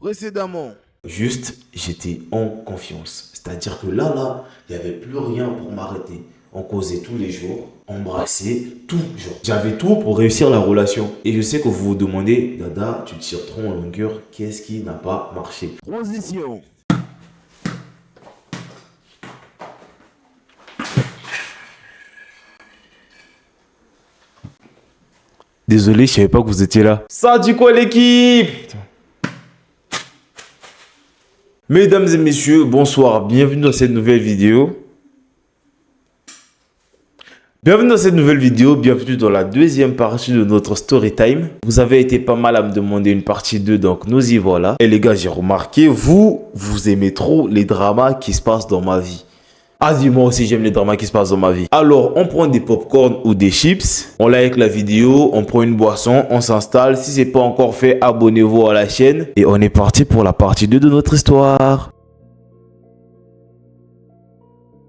Précédemment. Juste, j'étais en confiance. C'est-à-dire que là, il n'y avait plus rien pour m'arrêter. On causait tous les jours, embrassait tout genre. J'avais tout pour réussir la relation. Et je sais que vous vous demandez, Dada, tu tires trop en longueur, qu'est-ce qui n'a pas marché? Transition. Désolé, je savais pas que vous étiez là. Ça dit quoi l'équipe? Mesdames et messieurs, bonsoir, bienvenue dans cette nouvelle vidéo. Bienvenue dans cette nouvelle vidéo, bienvenue dans la deuxième partie de notre story time. Vous avez été pas mal à me demander une partie 2, donc nous y voilà. Et les gars, j'ai remarqué, vous aimez trop les dramas qui se passent dans ma vie. Vas-y, moi aussi j'aime les dramas qui se passent dans ma vie. Alors, on prend des popcorn ou des chips, on like la vidéo, on prend une boisson, on s'installe. Si c'est pas encore fait, abonnez-vous à la chaîne. Et on est parti pour la partie 2 de notre histoire.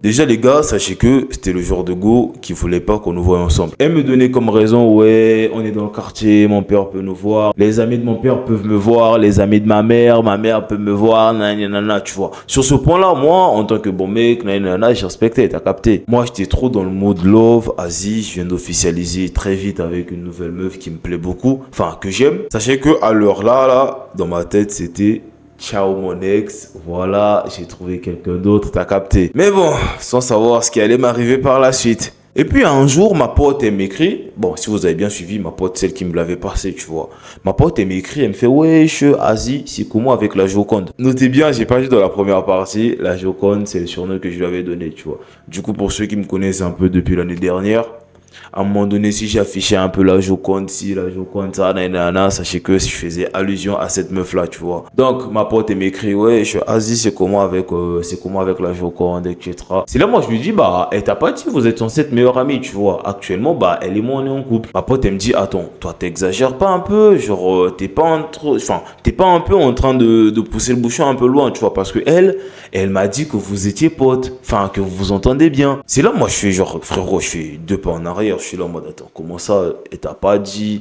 Déjà les gars, sachez que c'était le genre de go qui voulait pas qu'on nous voie ensemble. Elle me donnait comme raison, ouais, on est dans le quartier, mon père peut nous voir, les amis de mon père peuvent me voir, les amis de ma mère peut me voir, nanana, tu vois. Sur ce point-là, moi, en tant que bon mec, nanana, j'ai respecté, t'as capté. Moi, j'étais trop dans le mood love, Asie, je viens d'officialiser très vite avec une nouvelle meuf qui me plaît beaucoup, enfin, que j'aime. Sachez que à l'heure là, dans ma tête, c'était... Ciao mon ex, voilà, j'ai trouvé quelqu'un d'autre, t'as capté. Mais bon, sans savoir ce qui allait m'arriver par la suite. Et puis un jour, ma pote, elle m'écrit, bon, si vous avez bien suivi, ma pote, celle qui me l'avait passé, tu vois. Ma pote, elle m'écrit, elle me fait, wesh, Asie, c'est comment avec la Joconde? Notez bien, j'ai pas dit dans la première partie, la Joconde, c'est le surnom que je lui avais donné, tu vois. Du coup, pour ceux qui me connaissent un peu depuis l'année dernière, à un moment donné, si j'affichais un peu la Joconde, si la Joconde, ça, nanana, sachez que je faisais allusion à cette meuf-là, tu vois. Donc, ma pote, elle m'écrit, ouais, je suis Asie, c'est comment avec la Joconde, etc. C'est là, moi, je lui dis, bah, elle t'a pas dit, vous êtes censé être meilleure amie, tu vois. Actuellement, bah, elle et moi, on est en couple. Ma pote, elle me dit, attends, toi, t'exagères pas un peu, genre, t'es pas un peu en train de pousser le bouchon un peu loin, tu vois, parce que elle m'a dit que vous étiez potes, enfin, que vous vous entendez bien. C'est là, moi, je fais genre, frérot, je fais 2 pas en arrière, je suis là en mode, attends, comment ça, elle t'a pas dit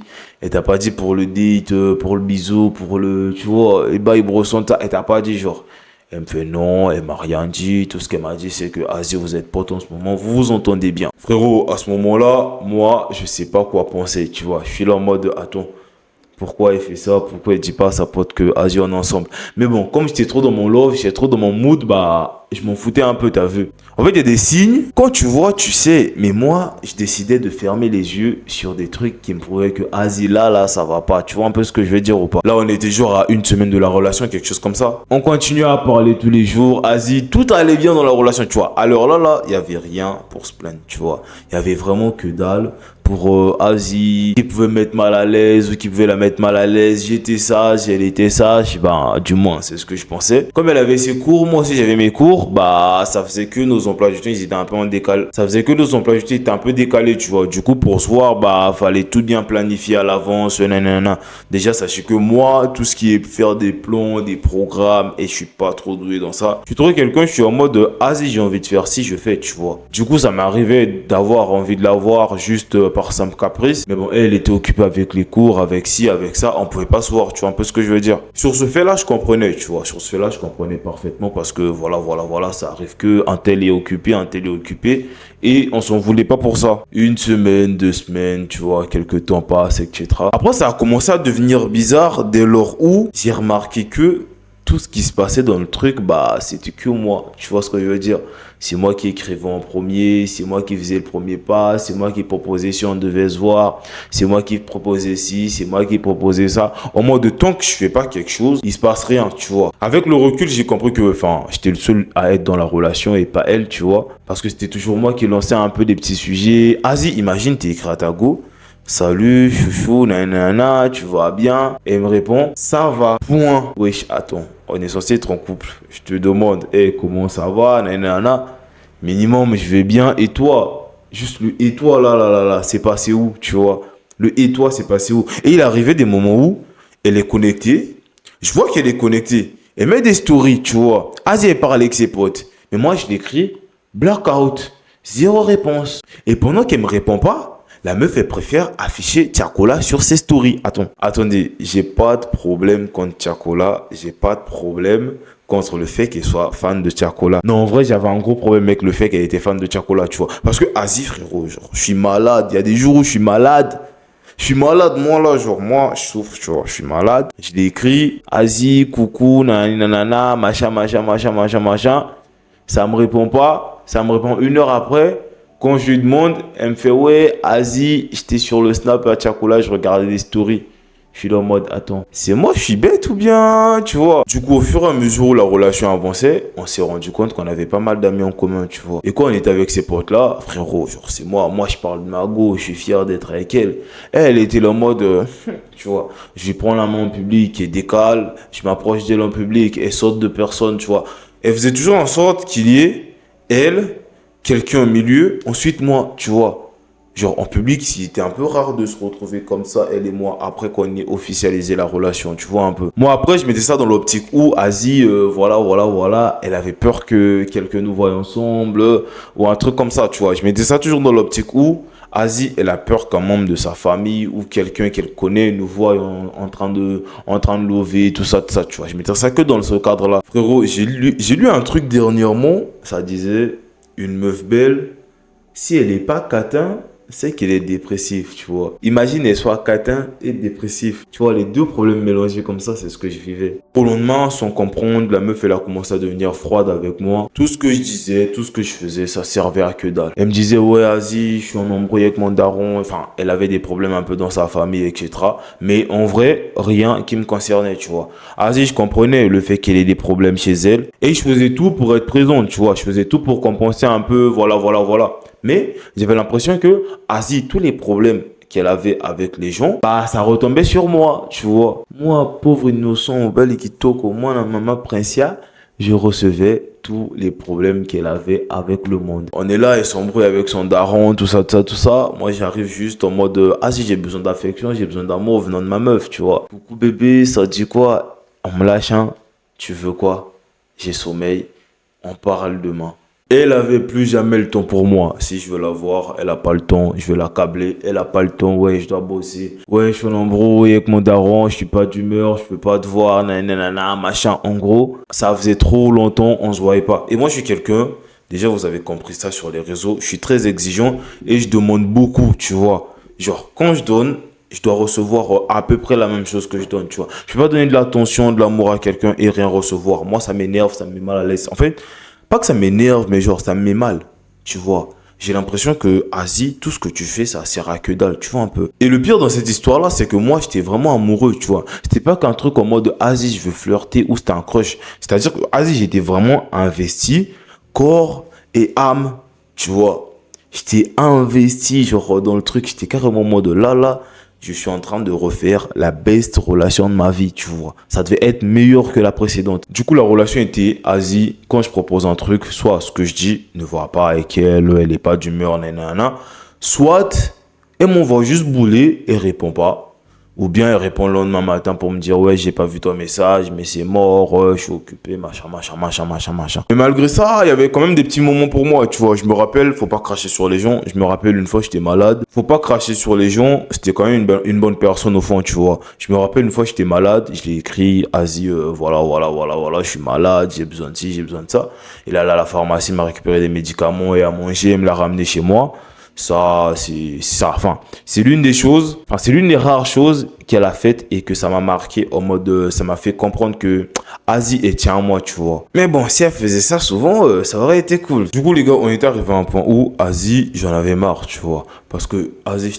pour le date, pour le bisou, pour le, tu vois, et bah, il brosson, elle t'a pas dit, genre. Elle me fait non, elle m'a rien dit, tout ce qu'elle m'a dit, c'est que, Asie, vous êtes potes en ce moment, vous vous entendez bien. Frérot, à ce moment-là, moi, je sais pas quoi penser, tu vois, je suis là en mode, attends. Pourquoi il fait ça? Pourquoi il dit pas à sa pote que Asie on est ensemble? Mais bon, comme j'étais trop dans mon love, j'étais trop dans mon mood, bah, je m'en foutais un peu, t'as vu. En fait, il y a des signes. Quand tu vois, tu sais. Mais moi, je décidais de fermer les yeux sur des trucs qui me prouvaient que Asie, là, ça va pas. Tu vois un peu ce que je veux dire ou pas? Là, on était genre à 1 semaine de la relation, quelque chose comme ça. On continuait à parler tous les jours. Asie, tout allait bien dans la relation, tu vois. Alors là, il y avait rien pour se plaindre, tu vois. Il y avait vraiment que dalle. Pour Asie, qui pouvait me mettre mal à l'aise ou qui pouvait la mettre mal à l'aise. J'étais sage, elle était sage, ben, du moins, c'est ce que je pensais. Comme elle avait ses cours, moi aussi j'avais mes cours, bah, ça faisait que nos emplois du temps, ils étaient un peu en décalé. Ça faisait que nos emplois du temps étaient un peu décalés, tu vois. Du coup, pour se voir, bah, fallait tout bien planifier à l'avance, nanana. Déjà, sachez que moi, tout ce qui est faire des plans, des programmes, et je suis pas trop doué dans ça. Je trouve quelqu'un, je suis en mode, Asie, j'ai envie de faire ci, je fais, tu vois. Du coup, ça m'arrivait d'avoir envie de la voir juste par simple caprice. Mais bon, elle était occupée avec les cours, avec ci, avec ça. On pouvait pas se voir, tu vois un peu ce que je veux dire. Sur ce fait-là, je comprenais, tu vois. Sur ce fait-là, je comprenais parfaitement parce que voilà, ça arrive que un tel est occupé, un tel est occupé. Et on s'en voulait pas pour ça. 1 semaine, 2 semaines, tu vois, quelques temps passent, etc. Après, ça a commencé à devenir bizarre dès lors où j'ai remarqué que tout ce qui se passait dans le truc, bah, c'était que moi. Tu vois ce que je veux dire? C'est moi qui écrivais en premier, c'est moi qui faisais le premier pas, c'est moi qui proposais si on devait se voir, c'est moi qui proposais ci, c'est moi qui proposais ça. Au moins de temps que je fais pas quelque chose, il se passe rien, tu vois. Avec le recul, j'ai compris que, enfin, j'étais le seul à être dans la relation et pas elle, tu vois. Parce que c'était toujours moi qui lançais un peu des petits sujets. Asie, imagine, t'es écrit à ta go. Salut, chouchou, nanana, tu vas bien? Et elle me répond, ça va, point. Wesh, attends, on est censé être en couple. Je te demande, hey, comment ça va, nanana? Minimum, je vais bien, et toi? Juste le et toi, là, c'est passé où, tu vois? Le et toi, c'est passé où? Et il arrivait des moments où elle est connectée. Je vois qu'elle est connectée. Elle met des stories, tu vois. Asie, elle parle avec ses potes. Mais moi, je l'écris, blackout, zéro réponse. Et pendant qu'elle me répond pas, La meuf, elle préfère afficher Tiakola sur ses stories. Attendez, j'ai pas de problème contre Tiakola. J'ai pas de problème contre le fait qu'elle soit fan de Tiakola. Non, en vrai, j'avais un gros problème avec le fait qu'elle était fan de Tiakola, tu vois. Parce que Asie, frérot, genre, je suis malade. Il y a des jours où je suis malade. Je suis malade, moi, là, genre, moi, je souffre, tu vois, je suis malade. Je l'ai écrit, Asie, coucou, nanana, machin. Ça me répond pas. Ça me répond 1 heure après. Quand je lui demande, elle me fait, ouais, Asie, j'étais sur le snap à Tiakola, je regardais des stories. Je suis dans le mode, attends, c'est moi, je suis bête ou bien, tu vois. Du coup, au fur et à mesure où la relation avançait, on s'est rendu compte qu'on avait pas mal d'amis en commun, tu vois. Et quand on était avec ces potes-là, frérot, genre, c'est moi, je parle de Margot, je suis fier d'être avec elle. Elle était en mode, tu vois, je lui prends la main en public, elle décale, je m'approche d'elle en public, elle saute de personne, tu vois. Elle faisait toujours en sorte qu'il y ait, elle, quelqu'un au milieu, ensuite moi, tu vois. Genre en public, c'était un peu rare de se retrouver comme ça, elle et moi, après qu'on ait officialisé la relation, tu vois un peu. Moi après, je mettais ça dans l'optique où Asie, voilà, elle avait peur que quelqu'un nous voie ensemble, ou un truc comme ça, tu vois. Je mettais ça toujours dans l'optique où Asie, elle a peur qu'un membre de sa famille ou quelqu'un qu'elle connaît nous voie en train de lever, tout ça, tu vois. Je mettais ça que dans ce cadre-là. Frérot, j'ai lu un truc dernièrement, ça disait, une meuf belle, si elle n'est pas catin, c'est qu'elle est dépressive, tu vois. Imagine, elle soit catin et dépressif. Tu vois, les deux problèmes mélangés comme ça, c'est ce que je vivais. Au lendemain, sans comprendre, la meuf, elle a commencé à devenir froide avec moi. Tout ce que je disais, tout ce que je faisais, ça servait à que dalle. Elle me disait, ouais, Asie, je suis en embrouille avec mon daron. Enfin, elle avait des problèmes un peu dans sa famille, etc. Mais en vrai, rien qui me concernait, tu vois. Asie, je comprenais le fait qu'elle ait des problèmes chez elle. Et je faisais tout pour être présente, tu vois. Je faisais tout pour compenser un peu, voilà. Mais j'avais l'impression que Asie, tous les problèmes qu'elle avait avec les gens, bah ça retombait sur moi, tu vois. Moi, pauvre innocent, bel qui toque au moins la maman Princia, je recevais tous les problèmes qu'elle avait avec le monde. On est là, elle s'embrouille avec son daron, tout ça. Moi, j'arrive juste en mode, Asie, j'ai besoin d'affection, j'ai besoin d'amour venant de ma meuf, tu vois. Coucou bébé, ça dit quoi? On me lâche, hein. Tu veux quoi? J'ai sommeil, on parle demain. Elle avait plus jamais le temps pour moi. Si je veux la voir, elle a pas le temps. Je veux la câbler, elle a pas le temps. Ouais, je dois bosser. Ouais, je suis en embrouille avec mon daron. Je suis pas d'humeur. Je peux pas te voir. Nanana, machin. En gros, ça faisait trop longtemps. On se voyait pas. Et moi, je suis quelqu'un. Déjà, vous avez compris ça sur les réseaux. Je suis très exigeant et je demande beaucoup, tu vois. Genre, quand je donne, je dois recevoir à peu près la même chose que je donne, tu vois. Je peux pas donner de l'attention, de l'amour à quelqu'un et rien recevoir. Moi, ça m'énerve, ça me met mal à l'aise. En fait, pas que ça m'énerve, mais genre, ça me met mal, tu vois. J'ai l'impression que, Asie, tout ce que tu fais, ça sert à que dalle, tu vois un peu. Et le pire dans cette histoire-là, c'est que moi, j'étais vraiment amoureux, tu vois. C'était pas qu'un truc en mode, Asie, je veux flirter, ou c'était un crush. C'est-à-dire que, Asie, j'étais vraiment investi, corps et âme, tu vois. J'étais investi, genre, dans le truc, j'étais carrément en mode, là, je suis en train de refaire la best relation de ma vie, tu vois. Ça devait être meilleur que la précédente. Du coup, la relation était, Asie, quand je propose un truc, soit ce que je dis ne va pas avec elle, elle n'est pas d'humeur, nanana. Soit, elle m'envoie juste bouler et répond pas. Ou bien elle répond le lendemain matin pour me dire, ouais, j'ai pas vu ton message, mais c'est mort, je suis occupé, machin. Mais malgré ça, il y avait quand même des petits moments pour moi, tu vois. Je me rappelle, faut pas cracher sur les gens. Je me rappelle une fois, j'étais malade. Faut pas cracher sur les gens. C'était quand même une bonne personne au fond, tu vois. Je me rappelle une fois, j'étais malade. Je l'ai écrit, Asie, voilà, je suis malade, j'ai besoin de ci, j'ai besoin de ça. Et là, la pharmacie m'a récupéré des médicaments et à manger, elle me l'a ramené chez moi. Ça, c'est l'une des rares choses qu'elle a faites et que ça m'a marqué en mode, ça m'a fait comprendre que Asie est tient à moi, tu vois. Mais bon, si elle faisait ça souvent, ça aurait été cool. Du coup, les gars, on était arrivé à un point où Asie, j'en avais marre, tu vois. Parce que Asie,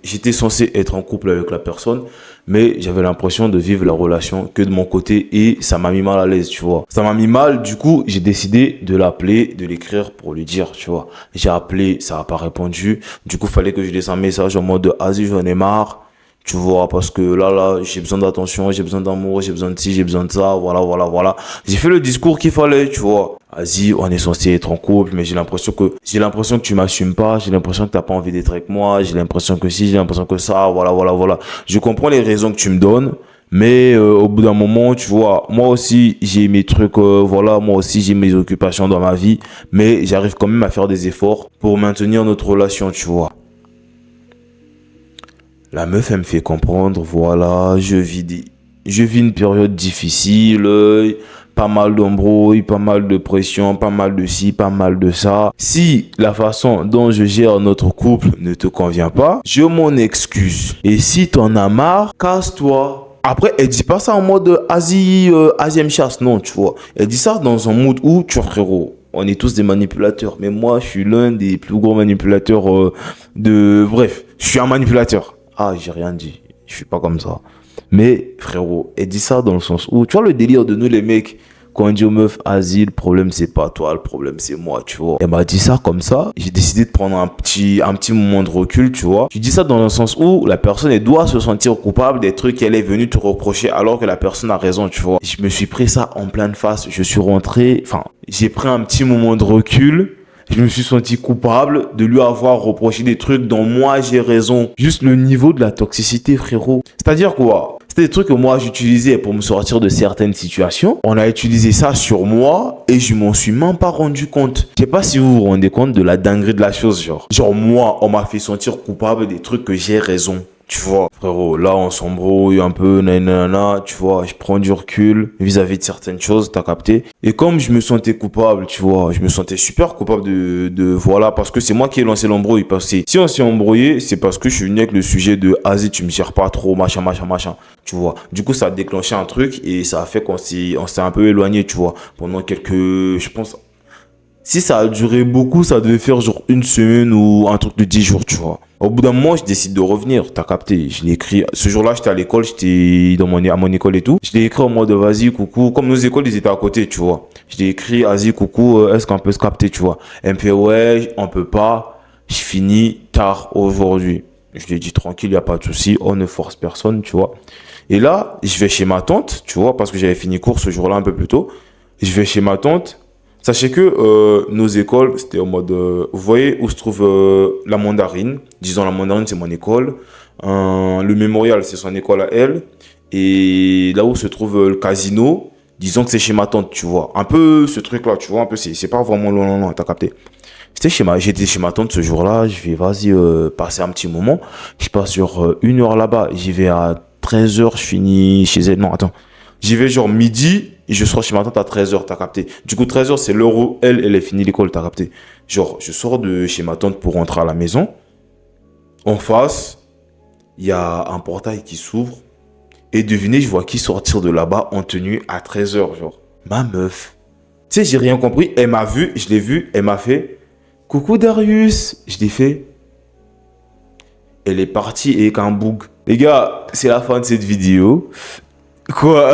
j'étais censé être en couple avec la personne, mais j'avais l'impression de vivre la relation que de mon côté et ça m'a mis mal à l'aise, tu vois. Ça m'a mis mal, du coup, j'ai décidé de l'appeler, de l'écrire pour lui dire, tu vois. J'ai appelé, ça n'a pas répondu. Du coup, fallait que je laisse un message en mode Asie, j'en ai marre. Tu vois, parce que là, j'ai besoin d'attention, j'ai besoin d'amour, j'ai besoin de ci, j'ai besoin de ça, voilà. J'ai fait le discours qu'il fallait, tu vois. Asie, on est censé être en couple, mais j'ai l'impression que tu m'assumes pas, j'ai l'impression que t'as pas envie d'être avec moi, j'ai l'impression que si, j'ai l'impression que ça, voilà. Je comprends les raisons que tu me donnes, mais au bout d'un moment, tu vois, moi aussi, j'ai mes trucs, moi aussi, j'ai mes occupations dans ma vie, mais j'arrive quand même à faire des efforts pour maintenir notre relation, tu vois. La meuf, elle me fait comprendre, voilà, je vis une période difficile, pas mal d'embrouilles, pas mal de pression, pas mal de ci, pas mal de ça. Si la façon dont je gère notre couple ne te convient pas, je m'en excuse. Et si t'en as marre, casse-toi. Après, elle dit pas ça en mode Asie, Asième chasse, non, tu vois. Elle dit ça dans un mood où, tu vois, frérot, on est tous des manipulateurs. Mais moi, je suis l'un des plus gros manipulateurs Bref, je suis un manipulateur. Ah, j'ai rien dit. Je suis pas comme ça. Mais frérot, elle dit ça dans le sens où, tu vois le délire de nous les mecs, quand on dit aux meufs, Asie, le problème c'est pas toi, le problème c'est moi, tu vois. Elle m'a dit ça comme ça, j'ai décidé de prendre un petit moment de recul, tu vois. Je dis ça dans le sens où la personne, elle doit se sentir coupable des trucs qu'elle est venue te reprocher alors que la personne a raison, tu vois. Je me suis pris ça en pleine face, je suis rentré, j'ai pris un petit moment de recul. Je me suis senti coupable de lui avoir reproché des trucs dont moi j'ai raison. Juste le niveau de la toxicité, frérot. C'est-à-dire quoi? C'était des trucs que moi j'utilisais pour me sortir de certaines situations. On a utilisé ça sur moi et je m'en suis même pas rendu compte. Je sais pas si vous vous rendez compte de la dinguerie de la chose, genre. Genre moi, on m'a fait sentir coupable des trucs que j'ai raison. Tu vois, frérot, là on s'embrouille un peu, nanana, tu vois, je prends du recul vis-à-vis de certaines choses, t'as capté. Et comme je me sentais coupable, tu vois, je me sentais super coupable voilà, parce que c'est moi qui ai lancé l'embrouille. Parce que si on s'est embrouillé, c'est parce que je suis venu avec le sujet de Asie, tu me gères pas trop, machin, tu vois. Du coup, ça a déclenché un truc et ça a fait on s'est un peu éloigné, tu vois, pendant je pense, si ça a duré beaucoup, ça devait faire genre une semaine ou un truc de 10 jours, tu vois. Au bout d'un moment, je décide de revenir. T'as capté. Je l'ai écrit. Ce jour-là, j'étais à l'école, j'étais à mon école et tout. Je l'ai écrit en mode vas-y, coucou. Comme nos écoles, ils étaient à côté, tu vois. Je l'ai écrit, vas-y, coucou, est-ce qu'on peut se capter, tu vois. Elle me fait, ouais, on peut pas. Je finis tard aujourd'hui. Je lui ai dit, tranquille, y a pas de souci. On ne force personne, tu vois. Et là, je vais chez ma tante, tu vois, parce que j'avais fini cours ce jour-là un peu plus tôt. Je vais chez ma tante. Sachez que nos écoles, c'était en mode... vous voyez où se trouve la Mandarine. Disons, la Mandarine, c'est mon école. Le Mémorial, c'est son école à elle. Et là où se trouve le casino, disons que c'est chez ma tante, tu vois. Un peu ce truc-là, tu vois. Un peu, c'est pas vraiment loin, non, t'as capté. J'étais chez ma tante ce jour-là. Je vais, vas-y, passer un petit moment. Je passe sur 1 heure là-bas. J'y vais à 13h, je finis chez elle. Non, attends. J'y vais genre midi et je sors chez ma tante à 13h, t'as capté. Du coup, 13h, c'est l'heure où elle est finie l'école, t'as capté. Genre, je sors de chez ma tante pour rentrer à la maison. En face, il y a un portail qui s'ouvre. Et devinez, je vois qui sortir de là-bas en tenue à 13h, genre. Ma meuf. Tu sais, j'ai rien compris. Elle m'a vu, je l'ai vu, elle m'a fait « Coucou Darius !» Je l'ai fait. Elle est partie et avec un bug. Les gars, c'est la fin de cette vidéo. Quoi?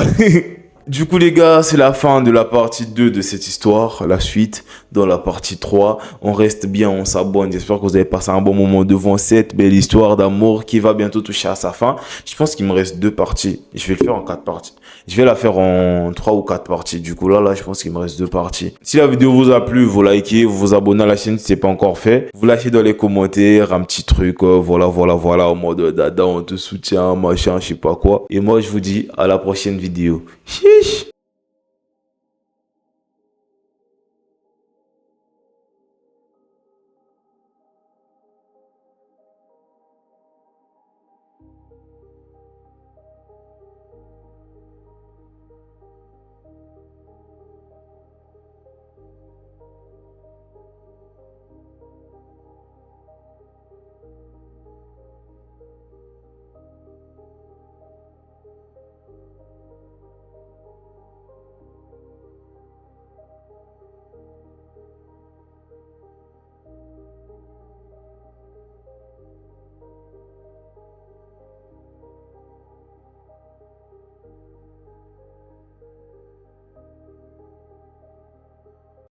Du coup les gars, c'est la fin de la partie 2 de cette histoire. La suite dans la partie 3. On reste bien, on s'abonne. J'espère que vous avez passé un bon moment devant cette belle histoire d'amour qui va bientôt toucher à sa fin. Je pense qu'il me reste 2 parties. Je vais le faire en 4 parties. Je vais la faire en 3 ou 4 parties. Du coup là, je pense qu'il me reste 2 parties. Si la vidéo vous a plu, vous likez, vous vous abonnez à la chaîne si ce n'est pas encore fait. Vous lâchez dans les commentaires un petit truc, voilà, en mode dada, on te soutient, machin, je sais pas quoi. Et moi, je vous dis à la prochaine vidéo. Chiche!